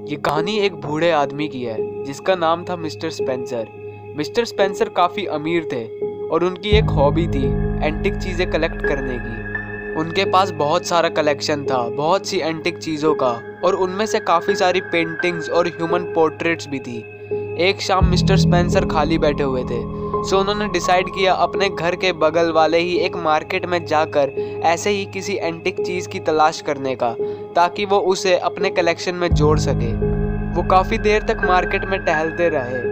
ये कहानी एक बूढ़े आदमी की है जिसका नाम था मिस्टर स्पेंसर। मिस्टर स्पेंसर काफ़ी अमीर थे और उनकी एक हॉबी थी एंटिक चीज़ें कलेक्ट करने की। उनके पास बहुत सारा कलेक्शन था, बहुत सी एंटिक चीज़ों का, और उनमें से काफ़ी सारी पेंटिंग्स और ह्यूमन पोर्ट्रेट्स भी थी। एक शाम मिस्टर स्पेंसर खाली बैठे हुए थे, सो उन्होंने डिसाइड किया अपने घर के बगल वाले ही एक मार्केट में जाकर ऐसे ही किसी एंटिक चीज़ की तलाश करने का, ताकि वो उसे अपने कलेक्शन में जोड़ सके। वो काफ़ी देर तक मार्केट में टहलते रहे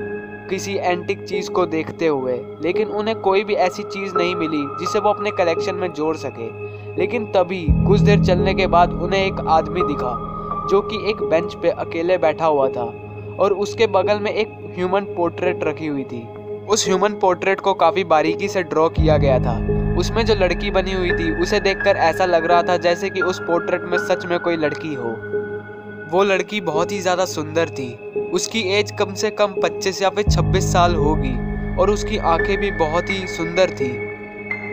किसी एंटिक चीज़ को देखते हुए, लेकिन उन्हें कोई भी ऐसी चीज़ नहीं मिली जिसे वो अपने कलेक्शन में जोड़ सके। लेकिन तभी कुछ देर चलने के बाद उन्हें एक आदमी दिखा जो कि एक बेंच पे अकेले बैठा हुआ था और उसके बगल में एक ह्यूमन पोर्ट्रेट रखी हुई थी। उस ह्यूमन पोर्ट्रेट को काफ़ी बारीकी से ड्रॉ किया गया था। उसमें जो लड़की बनी हुई थी उसे देखकर ऐसा लग रहा था जैसे कि उस पोर्ट्रेट में सच में कोई लड़की हो। वो लड़की बहुत ही ज़्यादा सुंदर थी। उसकी एज कम से कम 25 या फिर 26 साल होगी और उसकी आंखें भी बहुत ही सुंदर थी।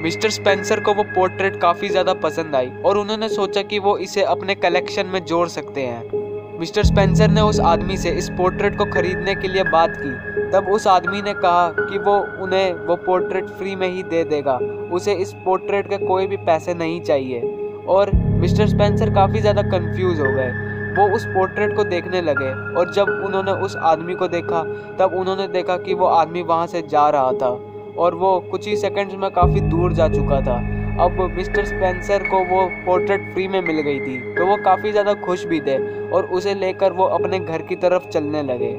मिस्टर स्पेंसर को वो पोर्ट्रेट काफ़ी ज़्यादा पसंद आई और उन्होंने सोचा कि वो इसे अपने कलेक्शन में जोड़ सकते हैं। मिस्टर स्पेंसर ने उस आदमी से इस पोर्ट्रेट को खरीदने के लिए बात की। तब उस आदमी ने कहा कि वो उन्हें वो पोर्ट्रेट फ्री में ही दे देगा, उसे इस पोर्ट्रेट के कोई भी पैसे नहीं चाहिए। और मिस्टर स्पेंसर काफ़ी ज़्यादा कंफ्यूज हो गए। वो उस पोर्ट्रेट को देखने लगे और जब उन्होंने उस आदमी को देखा तब उन्होंने देखा कि वो आदमी वहाँ से जा रहा था और वो कुछ ही सेकंड्स में काफ़ी दूर जा चुका था। अब मिस्टर स्पेंसर को वो पोर्ट्रेट फ्री में मिल गई थी तो वो काफ़ी ज़्यादा खुश भी थे और उसे लेकर वो अपने घर की तरफ चलने लगे।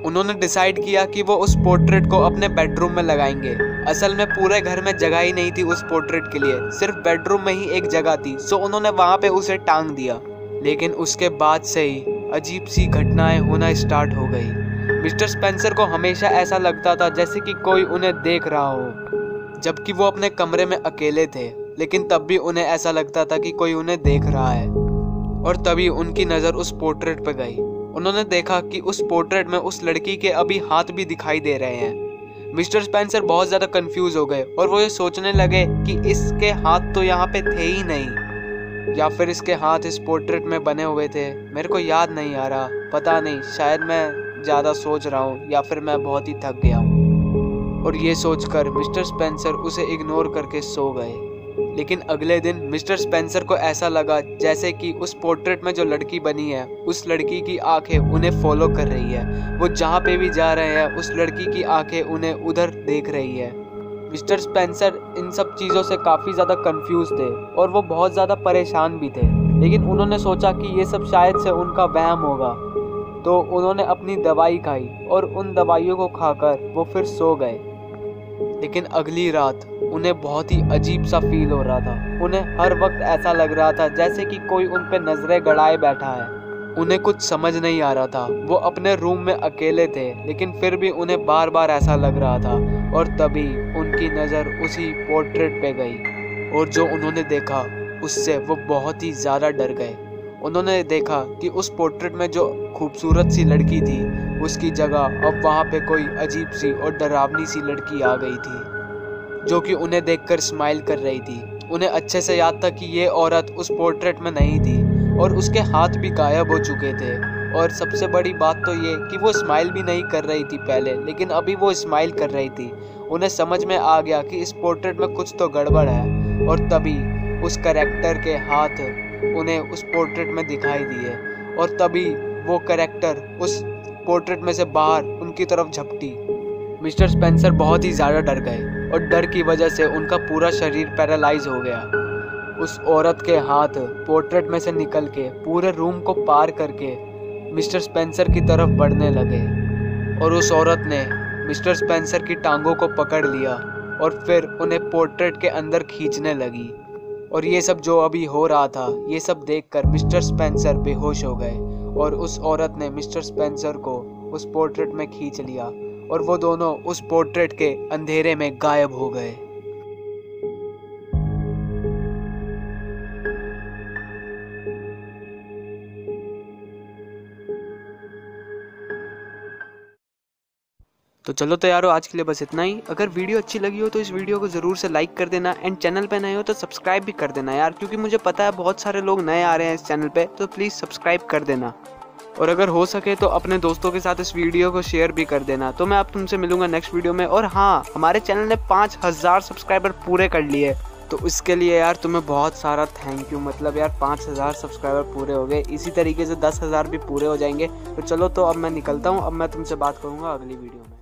उन्होंने डिसाइड किया कि वो उस पोर्ट्रेट को अपने बेडरूम में लगाएंगे। असल में पूरे घर में जगह ही नहीं थी उस पोर्ट्रेट के लिए, सिर्फ बेडरूम में ही एक जगह थी, सो उन्होंने वहाँ पे उसे टांग दिया। लेकिन उसके बाद से ही अजीब सी घटनाएं होना स्टार्ट हो गई। मिस्टर स्पेंसर को हमेशा ऐसा लगता था जैसे कि कोई उन्हें देख रहा हो, जबकि वो अपने कमरे में अकेले थे, लेकिन तब भी उन्हें ऐसा लगता था कि कोई उन्हें देख रहा है। और तभी उनकी नज़र उस पोर्ट्रेट पर गई। उन्होंने देखा कि उस पोर्ट्रेट में उस लड़की के अभी हाथ भी दिखाई दे रहे हैं। मिस्टर स्पेंसर बहुत ज़्यादा कंफ्यूज हो गए और वो ये सोचने लगे कि इसके हाथ तो यहाँ पे थे ही नहीं, या फिर इसके हाथ इस पोर्ट्रेट में बने हुए थे। मेरे को याद नहीं आ रहा, पता नहीं, शायद मैं ज़्यादा सोच रहा हूँ या फिर मैं बहुत ही थक गया हूँ। और ये सोचकर मिस्टर स्पेंसर उसे इग्नोर करके सो गए। लेकिन अगले दिन मिस्टर स्पेंसर को ऐसा लगा जैसे कि उस पोर्ट्रेट में जो लड़की बनी है उस लड़की की आंखें उन्हें फॉलो कर रही है। वो जहाँ पे भी जा रहे हैं उस लड़की की आंखें उन्हें उधर देख रही है। मिस्टर स्पेंसर इन सब चीज़ों से काफ़ी ज़्यादा कंफ्यूज थे और वो बहुत ज़्यादा परेशान भी थे। लेकिन उन्होंने सोचा कि ये सब शायद से उनका वहम होगा, तो उन्होंने अपनी दवाई खाई और उन दवाइयों को खाकर वो फिर सो गए। लेकिन अगली रात उन्हें बहुत ही अजीब सा फील हो रहा था। उन्हें हर वक्त ऐसा लग रहा था जैसे कि कोई उन पे नजरें गड़ाए बैठा है। उन्हें कुछ समझ नहीं आ रहा था। वो अपने रूम में अकेले थे लेकिन फिर भी उन्हें बार बार ऐसा लग रहा था। और तभी उनकी नज़र उसी पोर्ट्रेट पे गई और जो उन्होंने देखा उससे वो बहुत ही ज़्यादा डर गए। उन्होंने देखा कि उस पोर्ट्रेट में जो खूबसूरत सी लड़की थी उसकी जगह अब वहाँ पे कोई अजीब सी और डरावनी सी लड़की आ गई थी जो कि उन्हें देखकर स्माइल कर रही थी। उन्हें अच्छे से याद था कि ये औरत उस पोर्ट्रेट में नहीं थी और उसके हाथ भी गायब हो चुके थे। और सबसे बड़ी बात तो ये कि वो स्माइल भी नहीं कर रही थी पहले, लेकिन अभी वो स्माइल कर रही थी। उन्हें समझ में आ गया कि इस पोर्ट्रेट में कुछ तो गड़बड़ है। और तभी उस कैरेक्टर के हाथ उन्हें उस पोर्ट्रेट में दिखाई दिए और तभी वो कैरेक्टर उस पोर्ट्रेट में से बाहर उनकी तरफ झपटी। मिस्टर स्पेंसर बहुत ही ज़्यादा डर गए और डर की वजह से उनका पूरा शरीर पैरालाइज हो गया। उस औरत के हाथ पोर्ट्रेट में से निकल के पूरे रूम को पार करके मिस्टर स्पेंसर की तरफ बढ़ने लगे और उस औरत ने मिस्टर स्पेंसर की टांगों को पकड़ लिया और फिर उन्हें पोर्ट्रेट के अंदर खींचने लगी। और ये सब जो अभी हो रहा था ये सब देखकर मिस्टर स्पेंसर बेहोश हो गए और उस औरत ने मिस्टर स्पेंसर को उस पोर्ट्रेट में खींच लिया और वो दोनों उस पोर्ट्रेट के अंधेरे में गायब हो गए। तो चलो तो यारो, आज के लिए बस इतना ही। अगर वीडियो अच्छी लगी हो तो इस वीडियो को ज़रूर से लाइक कर देना एंड चैनल पे नए हो तो सब्सक्राइब भी कर देना यार, क्योंकि मुझे पता है बहुत सारे लोग नए आ रहे हैं इस चैनल पे, तो प्लीज़ सब्सक्राइब कर देना। और अगर हो सके तो अपने दोस्तों के साथ इस वीडियो को शेयर भी कर देना। तो मैं अब तुमसे मिलूंगा नेक्स्ट वीडियो में। और हाँ, हमारे चैनल ने 5000 सब्सक्राइबर पूरे कर लिए, तो इसके लिए यार तुम्हें बहुत सारा थैंक यू। मतलब यार 5000 सब्सक्राइबर पूरे हो गए, इसी तरीके से 10,000 भी पूरे हो जाएंगे। तो चलो, तो अब मैं निकलता हूँ। अब मैं तुमसे बात करूँगा अगली वीडियो में।